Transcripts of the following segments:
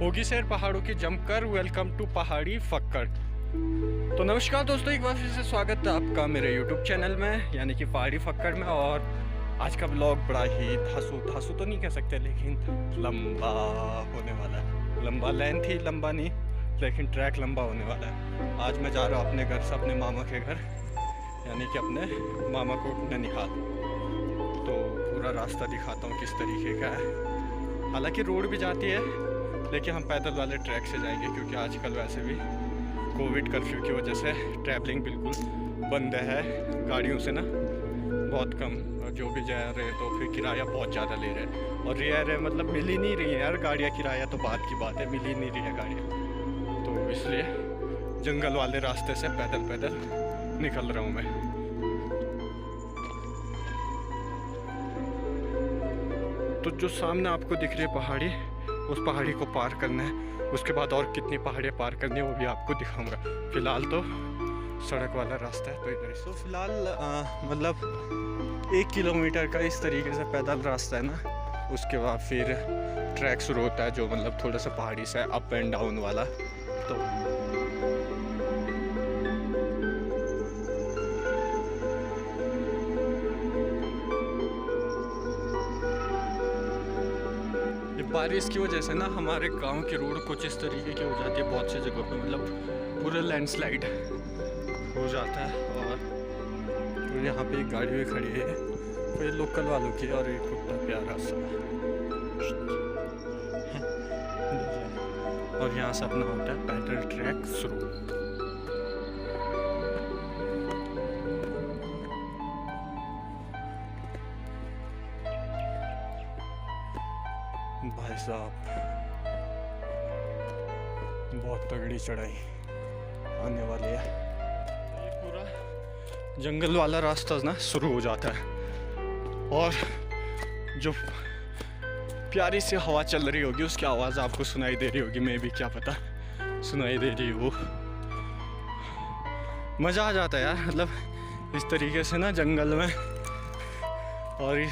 होगी सैर पहाड़ों की जमकर। वेलकम टू पहाड़ी फक्कड़। तो नमस्कार दोस्तों, एक बार फिर से स्वागत है आपका मेरे यूट्यूब चैनल में यानी कि पहाड़ी फक्कड़ में। और आज का ब्लॉग बड़ा ही धासू तो नहीं कह सकते, लेकिन लंबा होने वाला है। लंबा लेंथ ही लंबा नहीं, लेकिन ट्रैक लंबा होने वाला है। आज मैं जा रहा हूँ अपने घर से अपने मामा के घर, यानी कि अपने मामा को ननिहाल। तो पूरा रास्ता दिखाता हूँ किस तरीके का है। हालांकि रोड भी जाती है, लेकिन हम पैदल वाले ट्रैक से जाएंगे, क्योंकि आजकल वैसे भी कोविड कर्फ्यू की वजह से ट्रैवलिंग बिल्कुल बंद है गाड़ियों से ना, बहुत कम। जो भी जा रहे हैं तो फिर किराया बहुत ज़्यादा ले रहे हैं, और रेयर है, मतलब मिल ही नहीं रही है यार गाड़ियाँ। किराया तो बात की बात है, मिल ही नहीं रही है गाड़ियाँ। तो इसलिए जंगल वाले रास्ते से पैदल पैदल निकल रहा हूँ मैं। तो जो सामने आपको दिख रही है पहाड़ी, उस पहाड़ी को पार करना है। उसके बाद और कितनी पहाड़ियाँ पार करनी है वो भी आपको दिखाऊंगा। फिलहाल तो सड़क वाला रास्ता है, तो इधर तो फिलहाल मतलब 1 किलोमीटर का इस तरीके से पैदल रास्ता है ना। उसके बाद फिर ट्रैक शुरू होता है, जो मतलब थोड़ा सा पहाड़ी से अप एंड डाउन वाला। तो बारिश की वजह से ना हमारे गांव की रोड कुछ इस तरीके की हो जाती है। बहुत सी जगहों पे मतलब पूरा लैंडस्लाइड हो जाता है। और यहाँ पे एक गाड़ी भी खड़ी है, तो ये लोकल वालों की, और एक कुत्ता प्यारा सा। और यहाँ से अपना होता है पैदल ट्रैक शुरू। भाई साहब बहुत तगड़ी चढ़ाई आने वाली है। ये पूरा जंगल वाला रास्ता ना शुरू हो जाता है, और जो प्यारी सी हवा चल रही होगी उसकी आवाज़ आपको सुनाई दे रही होगी। मैं भी क्या पता सुनाई दे रही हो। मज़ा आ जाता है यार, मतलब इस तरीके से ना जंगल में, और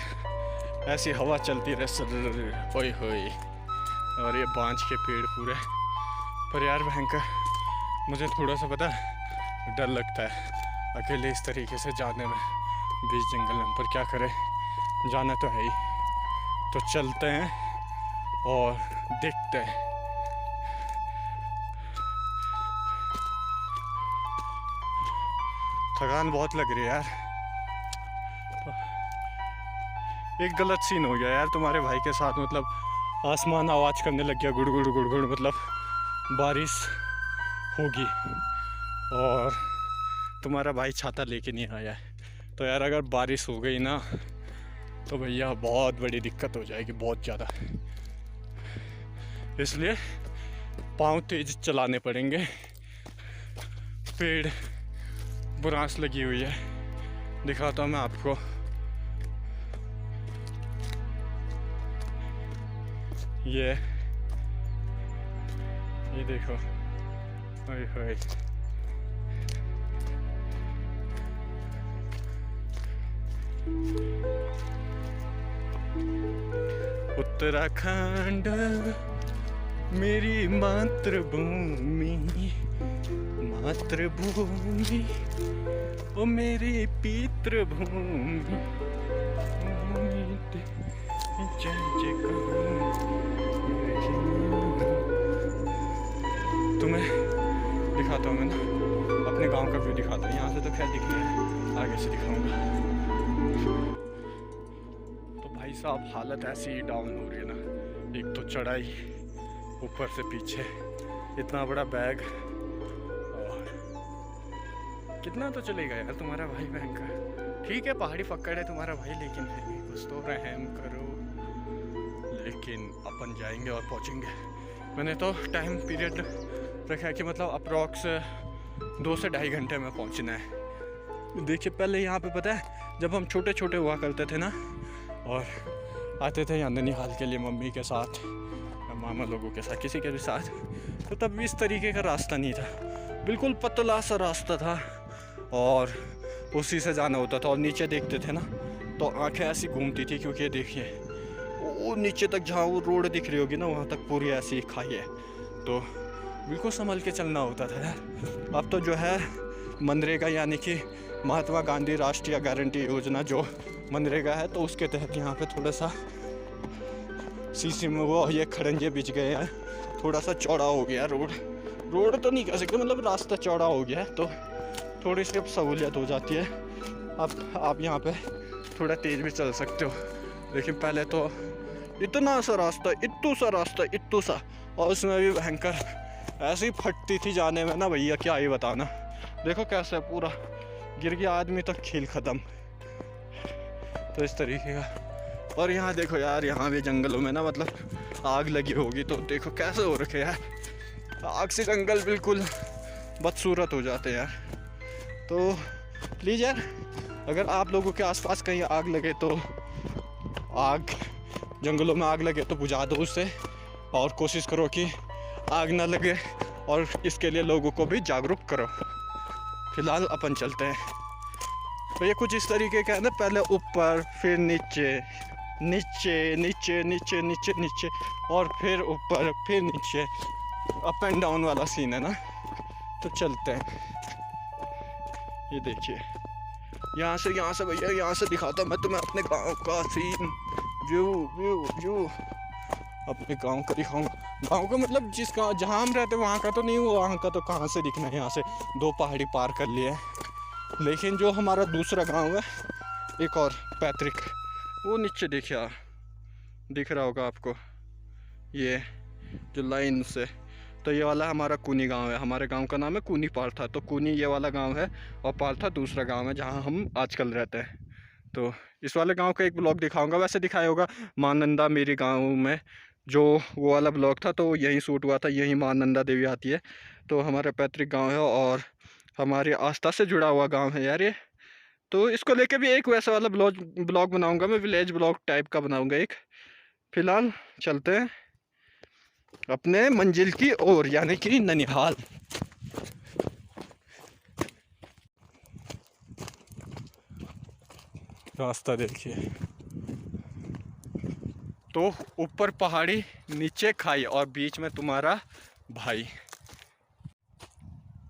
ऐसी हवा चलती रहे सर होई होई। और ये बांझ के पेड़ पूरे। पर यार भयंकर, मुझे थोड़ा सा पता डर लगता है अकेले इस तरीके से जाने में बीच जंगल में। पर क्या करें, जाना तो है ही। तो चलते हैं और देखते हैं। थकान बहुत लग रही है यार। एक गलत सीन हो गया यार तुम्हारे भाई के साथ, मतलब आसमान आवाज़ करने लग गया, गुड़ गुड़ गुड़ गुड़, मतलब बारिश होगी, और तुम्हारा भाई छाता लेके नहीं आया है। तो यार अगर बारिश हो गई ना तो भैया बहुत बड़ी दिक्कत हो जाएगी, बहुत ज़्यादा। इसलिए पाँव तेज चलाने पड़ेंगे। पेड़ बुरांस लगी हुई है, दिखाता हूँ मैं आपको। ये देखो, ओए होए। उत्तराखंड मेरी मातृभूमि, मातृभूमि ओ मेरी पितृभूमि। तुम्हें दिखाता हूँ मैं ना, अपने गांव का व्यू दिखाता हूँ। यहाँ से तो खैर दिख रही है, आगे से दिखाऊंगा। तो भाई साहब हालत ऐसी ही डाउन हो रही है ना। एक तो चढ़ाई, ऊपर से पीछे इतना बड़ा बैग, और कितना तो चलेगा यार तुम्हारा भाई भयंकर। ठीक है पहाड़ी फक्कड़ है तुम्हारा भाई, लेकिन फिर भी कुछ तो रहम करो। लेकिन अपन जाएंगे और पहुँचेंगे। मैंने तो टाइम पीरियड रखा है कि मतलब अप्रॉक्स 2 से ढाई घंटे में पहुंचना है। देखिए पहले यहाँ पे पता है, जब हम छोटे छोटे हुआ करते थे ना, और आते थे यहाँ ननिहाल के लिए मम्मी के साथ, मामा लोगों के साथ, किसी के भी साथ, तो तब भी इस तरीके का रास्ता नहीं था। बिल्कुल पतला सा रास्ता था, और उसी से जाना होता था। और नीचे देखते थे ना तो आंखें ऐसी घूमती थी, क्योंकि देखिए वो नीचे तक जहाँ वो रोड दिख रही होगी ना, वहाँ तक पूरी ऐसी खाई है। तो बिल्कुल संभल के चलना होता था यार। अब तो जो है मनरेगा यानी कि महात्मा गांधी राष्ट्रीय गारंटी योजना जो मनरेगा है, तो उसके तहत यहाँ पे थोड़ा सा सीसी में वो ये खड़ंजे बिछ गए हैं, थोड़ा सा चौड़ा हो गया रोड तो नहीं कह सकते, मतलब रास्ता चौड़ा हो गया है, तो थोड़ी सी अब सहूलियत हो जाती है। अब आप यहाँ पे थोड़ा तेज़ भी चल सकते हो, लेकिन पहले तो इतना सा रास्ता, इत्तू सा, और उसमें भी भयंकर ऐसे ही फटती थी जाने में ना भैया, क्या ही बताना। देखो कैसे पूरा गिर गया आदमी तक, खेल ख़त्म। तो इस तरीके का। और यहाँ देखो यार, यहाँ भी जंगलों में ना मतलब आग लगी होगी, तो देखो कैसे हो रखे यार, आग से जंगल बिल्कुल बदसूरत हो जाते हैं यार। तो प्लीज़ यार, अगर आप लोगों के आसपास कहीं आग लगे तो जंगलों में आग लगे तो बुझा दो उसे, और कोशिश करो कि आग ना लगे, और इसके लिए लोगों को भी जागरूक करो। फिलहाल अपन चलते हैं। तो ये कुछ इस तरीके का है ना, पहले ऊपर फिर नीचे नीचे और फिर ऊपर फिर नीचे, अप एंड डाउन वाला सीन है ना। तो चलते हैं। ये देखिए, यहाँ से भैया, यहाँ से दिखाता मैं तुम्हें अपने गांव का सीन, व्यू अपने गांव का दिखाऊंगा। गांव का मतलब जिस गाँव जहाँ हम रहते वहाँ का तो नहीं हुआ, वहाँ का तो कहाँ से दिखना है, यहाँ से 2 पहाड़ी पार कर लिए। लेकिन जो हमारा दूसरा गांव है, एक और पैतृक, वो नीचे दिख रहा होगा आपको, ये जो लाइन से। तो ये वाला हमारा कूनी गांव है, हमारे गांव का नाम है कूनी पालथा। तो कूनी ये वाला गांव है, और पालथा दूसरा गांव है जहां हम आजकल रहते हैं। तो इस वाले गांव का एक ब्लॉग दिखाऊंगा, वैसे दिखाया होगा मानंदा मेरे गांव में, जो वो वाला ब्लॉग था तो यहीं शूट हुआ था, यहीं मानंदा देवी आती है। तो हमारा पैतृक गाँव है और हमारी आस्था से जुड़ा हुआ गाँव है यार ये। तो इसको लेके भी एक वैसा वाला ब्लॉग बनाऊंगा मैं, विलेज ब्लॉग टाइप का बनाऊंगा एक। फिलहाल चलते हैं अपने मंजिल की ओर, यानी कि ननिहाल। रास्ता देखिए, तो ऊपर पहाड़ी, नीचे खाई, और बीच में तुम्हारा भाई।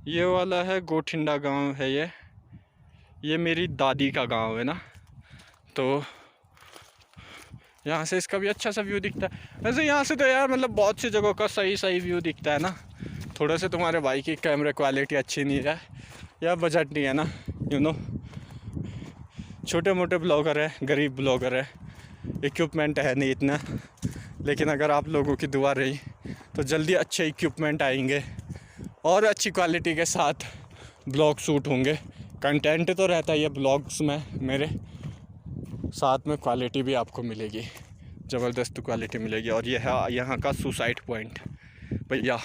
ये वाला है गोठिंडा गांव है ये मेरी दादी का गांव है ना। तो यहाँ से इसका भी अच्छा सा व्यू दिखता है। वैसे यहाँ से तो यार मतलब बहुत सी जगहों का सही व्यू दिखता है ना। थोड़ा से तुम्हारे भाई की कैमरा क्वालिटी अच्छी नहीं है, या बजट नहीं है ना, छोटे मोटे ब्लॉगर है, गरीब ब्लॉगर है, इक्विपमेंट है नहीं इतना। लेकिन अगर आप लोगों की दुआ रही तो जल्दी अच्छे इक्विपमेंट आएंगे और अच्छी क्वालिटी के साथ ब्लॉग शूट होंगे। कंटेंट तो रहता है ये ब्लॉग्स में मेरे, साथ में क्वालिटी भी आपको मिलेगी, ज़बरदस्त क्वालिटी मिलेगी। और ये है यहाँ का सुसाइड पॉइंट भैया।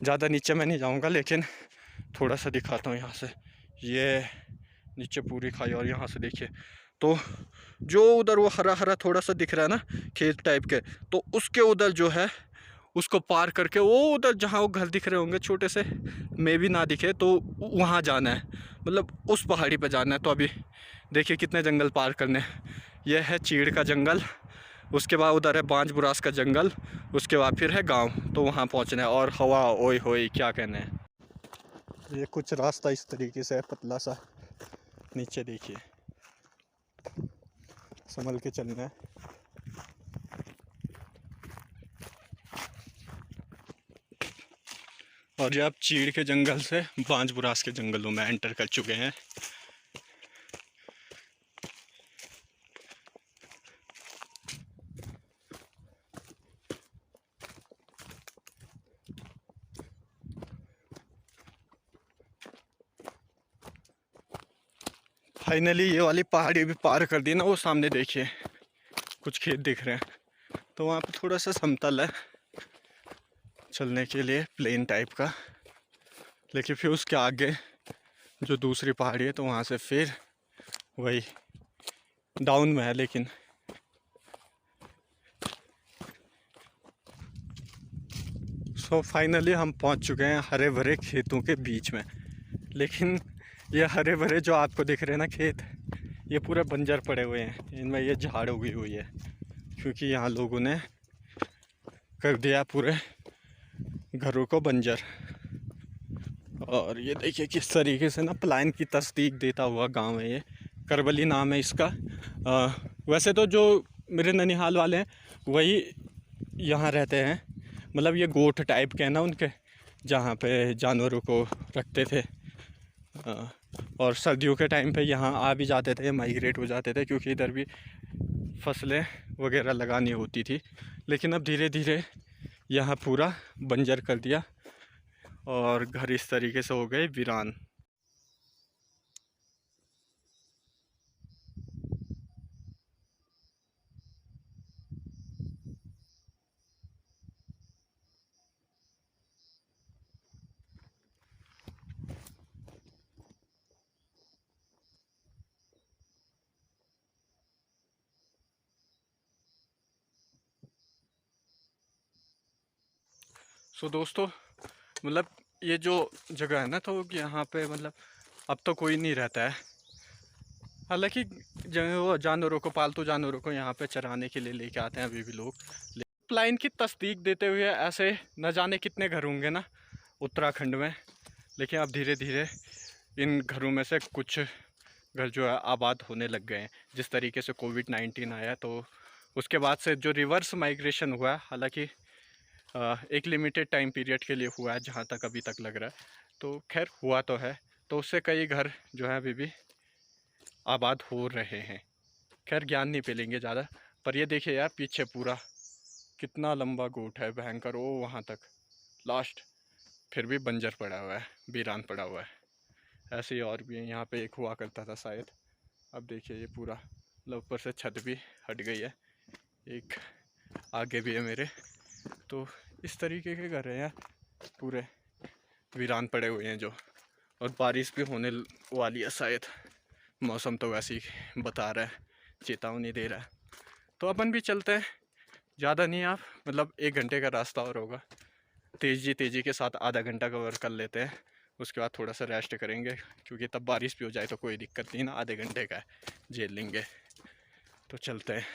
ज़्यादा नीचे मैं नहीं जाऊँगा, लेकिन थोड़ा सा दिखाता हूँ यहाँ से। ये नीचे पूरी खाई, और यहाँ से देखिए तो जो उधर वो हरा हरा थोड़ा सा दिख रहा है ना, खेत टाइप के, तो उसके उधर जो है उसको पार करके वो उधर जहाँ वो घर दिख रहे होंगे छोटे से, में भी ना दिखे तो वहाँ जाना है, मतलब उस पहाड़ी पे जाना है। तो अभी देखिए कितने जंगल पार करने। यह है चीड़ का जंगल, उसके बाद उधर है बांज बुरास का जंगल, उसके बाद फिर है गांव, तो वहाँ पहुँचना है। और हवा ओए होए क्या कहने हैं। ये कुछ रास्ता इस तरीके से है, पतला सा। नीचे देखिए, संभल के चलना है। और ये आप चीड़ के जंगल से बांज बुरास के जंगलों में एंटर कर चुके हैं। फाइनली ये वाली पहाड़ी भी पार कर दी ना। वो सामने देखिए कुछ खेत दिख रहे हैं, तो वहाँ पे थोड़ा सा समतल है चलने के लिए, प्लेन टाइप का। लेकिन फिर उसके आगे जो दूसरी पहाड़ी है, तो वहाँ से फिर वही डाउन में है। लेकिन फाइनली हम पहुँच चुके हैं हरे भरे खेतों के बीच में। लेकिन ये हरे भरे जो आपको दिख रहे हैं ना खेत, ये पूरे बंजर पड़े हुए हैं, इनमें ये झाड़ उगी हुई है। क्योंकि यहाँ लोगों ने कर दिया पूरे घरों को बंजर। और ये देखिए किस तरीके से ना पलायन की तस्दीक देता हुआ गांव है ये। करबली नाम है इसका। वैसे तो जो मेरे ननिहाल वाले हैं वही यहाँ रहते हैं, मतलब ये गोठ टाइप के हैं ना उनके, जहाँ पे जानवरों को रखते थे। और सर्दियों के टाइम पे यहाँ आ भी जाते थे, माइग्रेट हो जाते थे, क्योंकि इधर भी फसलें वगैरह लगानी होती थी। लेकिन अब धीरे धीरे यहाँ पूरा बंजर कर दिया और घर इस तरीके से हो गए वीरान। सो दोस्तों, मतलब ये जो जगह है ना, तो यहाँ पे मतलब अब तो कोई नहीं रहता है। हालांकि वो जानवरों को, पालतू जानवरों को यहाँ पे चराने के लिए लेके आते हैं अभी भी लोग। लाइन की तस्दीक देते हुए ऐसे न जाने कितने घर होंगे ना उत्तराखंड में, लेकिन अब धीरे धीरे इन घरों में से कुछ घर जो है आबाद होने लग गए हैं। जिस तरीके से कोविड-19 आया तो उसके बाद से जो रिवर्स माइग्रेशन हुआ है, हालांकि एक लिमिटेड टाइम पीरियड के लिए हुआ है जहाँ तक अभी तक लग रहा है, तो खैर हुआ तो है, तो उससे कई घर जो है अभी भी आबाद हो रहे हैं। खैर ज्ञान नहीं फैलेंगे ज़्यादा, पर ये देखिए यार पीछे पूरा कितना लंबा गोट है, भयंकर, वो वहाँ तक लास्ट, फिर भी बंजर पड़ा हुआ है, वीरान पड़ा हुआ है। ऐसे ही और भी यहाँ पे एक हुआ करता था शायद। अब देखिए ये पूरा मतलब ऊपर से छत भी हट गई है, एक आगे भी है मेरे। तो इस तरीके के घर हैं यार, पूरे वीरान पड़े हुए हैं जो। और बारिश भी होने वाली है शायद, मौसम तो वैसे ही बता रहा है, चेतावनी दे रहा है। तो अपन भी चलते हैं, ज़्यादा नहीं आप, मतलब 1 घंटे का रास्ता और होगा। तेज़ी के साथ आधा घंटा कवर कर लेते हैं, उसके बाद थोड़ा सा रेस्ट करेंगे, क्योंकि तब बारिश भी हो जाए तो कोई दिक्कत नहीं ना, आधे घंटे का झेल लेंगे। तो चलते हैं।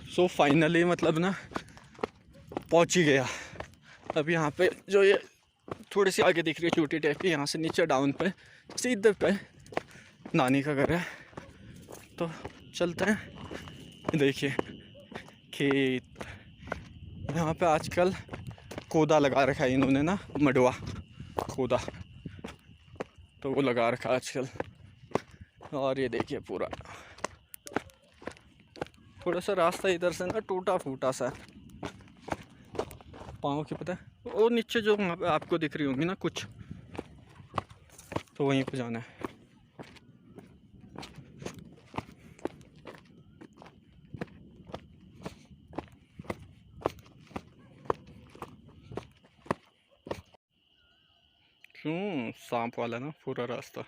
सो फाइनली मतलब ना पहुंच ही गया। अब यहाँ पे जो ये थोड़ी सी आगे दिख रही है चोटी टाइप की, यहाँ से नीचे डाउन पे सीधे पे नानी का घर है। तो चलते हैं। देखिए खेत, यहाँ पे आजकल खोदा लगा रखा है इन्होंने ना, मडवा खोदा, तो वो लगा रखा है आजकल। और ये देखिए पूरा थोड़ा सा रास्ता इधर से ना टूटा फूटा सा, पाँव की पता है, वो नीचे जो वहाँ पे आपको दिख रही होंगी ना कुछ, तो वहीं पे जाना है। क्यों सांप वाला ना पूरा रास्ता।